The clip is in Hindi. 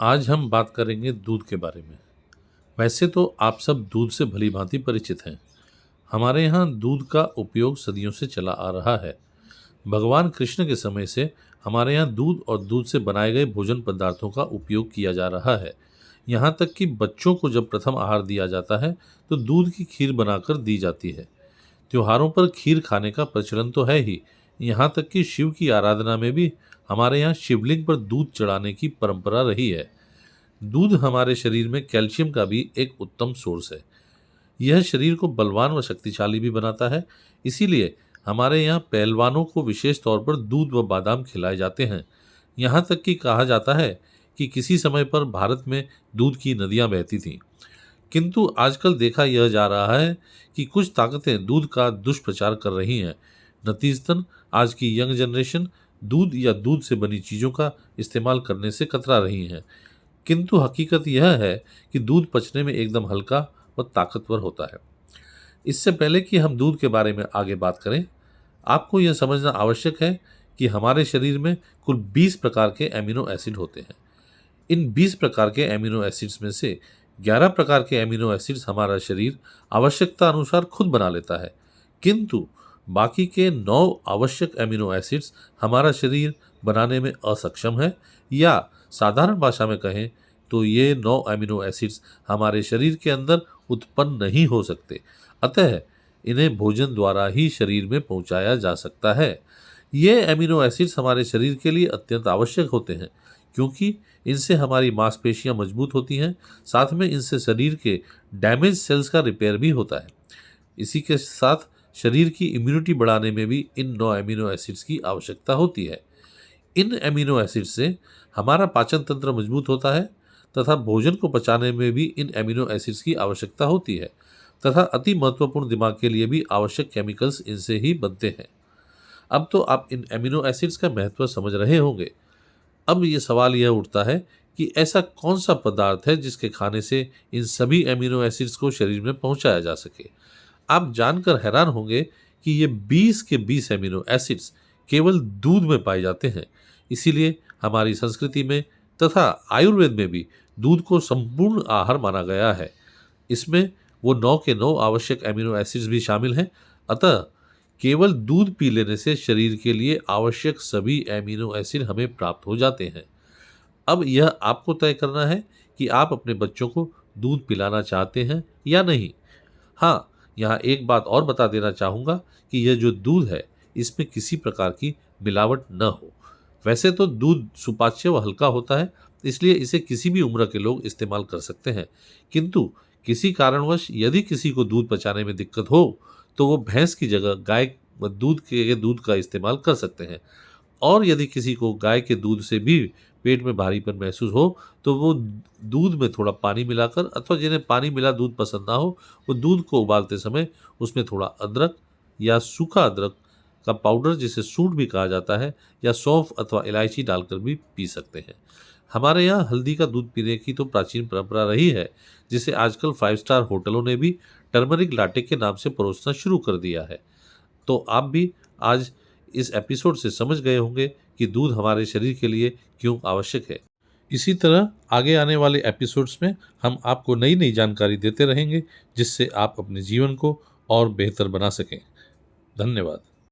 आज हम बात करेंगे दूध के बारे में। वैसे तो आप सब दूध से भली भांति परिचित हैं। हमारे यहाँ दूध का उपयोग सदियों से चला आ रहा है। भगवान कृष्ण के समय से हमारे यहाँ दूध और दूध से बनाए गए भोजन पदार्थों का उपयोग किया जा रहा है। यहाँ तक कि बच्चों को जब प्रथम आहार दिया जाता है तो दूध की खीर बनाकर दी जाती है। त्योहारों पर खीर खाने का प्रचलन तो है ही, यहाँ तक कि शिव की आराधना में भी हमारे यहाँ शिवलिंग पर दूध चढ़ाने की परंपरा रही है। दूध हमारे शरीर में कैल्शियम का भी एक उत्तम सोर्स है। यह शरीर को बलवान व शक्तिशाली भी बनाता है। इसीलिए हमारे यहाँ पहलवानों को विशेष तौर पर दूध व बादाम खिलाए जाते हैं। यहाँ तक कि कहा जाता है कि किसी समय पर भारत में दूध की नदियाँ बहती थीं। किंतु आजकल देखा यह जा रहा है कि कुछ ताकतें दूध का दुष्प्रचार कर रही हैं। नतीजतन आज की यंग जनरेशन दूध या दूध से बनी चीज़ों का इस्तेमाल करने से कतरा रही हैं। किंतु हकीकत यह है कि दूध पचने में एकदम हल्का व ताकतवर होता है। इससे पहले कि हम दूध के बारे में आगे बात करें, आपको यह समझना आवश्यक है कि हमारे शरीर में कुल 20 प्रकार के एमिनो एसिड होते हैं। इन 20 प्रकार के एमिनो एसिड्स में से 11 प्रकार के एमिनो एसिड्स हमारा शरीर आवश्यकता अनुसार खुद बना लेता है, किंतु बाकी के 9 आवश्यक एमिनो एसिड्स हमारा शरीर बनाने में असक्षम है, या साधारण भाषा में कहें तो ये 9 एमिनो एसिड्स हमारे शरीर के अंदर उत्पन्न नहीं हो सकते। अतः इन्हें भोजन द्वारा ही शरीर में पहुंचाया जा सकता है। ये एमिनो एसिड्स हमारे शरीर के लिए अत्यंत आवश्यक होते हैं, क्योंकि इनसे हमारी मांसपेशियां मजबूत होती हैं। साथ में इनसे शरीर के डैमेज सेल्स का रिपेयर भी होता है। इसी के साथ शरीर की इम्यूनिटी बढ़ाने में भी इन 9 एमिनो एसिड्स की आवश्यकता होती है। इन एमिनो एसिड से हमारा पाचन तंत्र मजबूत होता है तथा भोजन को पचाने में भी इन एमिनो एसिड्स की आवश्यकता होती है, तथा अति महत्वपूर्ण दिमाग के लिए भी आवश्यक केमिकल्स इनसे ही बनते हैं। अब तो आप इन एमिनो एसिड्स का महत्व समझ रहे होंगे। अब ये सवाल यह उठता है कि ऐसा कौन सा पदार्थ है जिसके खाने से इन सभी एमिनो एसिड्स को शरीर में पहुंचाया जा सके। आप जानकर हैरान होंगे कि ये 20 के 20 एमिनो एसिड्स केवल दूध में पाए जाते हैं। इसीलिए हमारी संस्कृति में तथा आयुर्वेद में भी दूध को संपूर्ण आहार माना गया है। इसमें वो 9 के 9 आवश्यक एमिनो एसिड्स भी शामिल हैं। अतः केवल दूध पी लेने से शरीर के लिए आवश्यक सभी एमिनो एसिड हमें प्राप्त हो जाते हैं। अब यह आपको तय करना है कि आप अपने बच्चों को दूध पिलाना चाहते हैं या नहीं। हाँ, यहाँ एक बात और बता देना चाहूँगा कि यह जो दूध है इसमें किसी प्रकार की मिलावट न हो। वैसे तो दूध सुपाच्य व हल्का होता है, इसलिए इसे किसी भी उम्र के लोग इस्तेमाल कर सकते हैं। किंतु किसी कारणवश यदि किसी को दूध पचाने में दिक्कत हो तो वो भैंस की जगह गाय के दूध का इस्तेमाल कर सकते हैं। और यदि किसी को गाय के दूध से भी पेट में भारीपन महसूस हो तो वो दूध में थोड़ा पानी मिलाकर, अथवा जिन्हें पानी मिला दूध पसंद ना हो, वो दूध को उबालते समय उसमें थोड़ा अदरक या सूखा अदरक का पाउडर, जिसे सूंठ भी कहा जाता है, या सौंफ अथवा इलायची डालकर भी पी सकते हैं। हमारे यहाँ हल्दी का दूध पीने की तो प्राचीन परंपरा रही है, जिसे आजकल 5 स्टार होटलों ने भी टर्मरिक लाटे के नाम से परोसना शुरू कर दिया है। तो आप भी आज इस एपिसोड से समझ गए होंगे कि दूध हमारे शरीर के लिए क्यों आवश्यक है। इसी तरह आगे आने वाले एपिसोड्स में हम आपको नई नई जानकारी देते रहेंगे, जिससे आप अपने जीवन को और बेहतर बना सकें। धन्यवाद।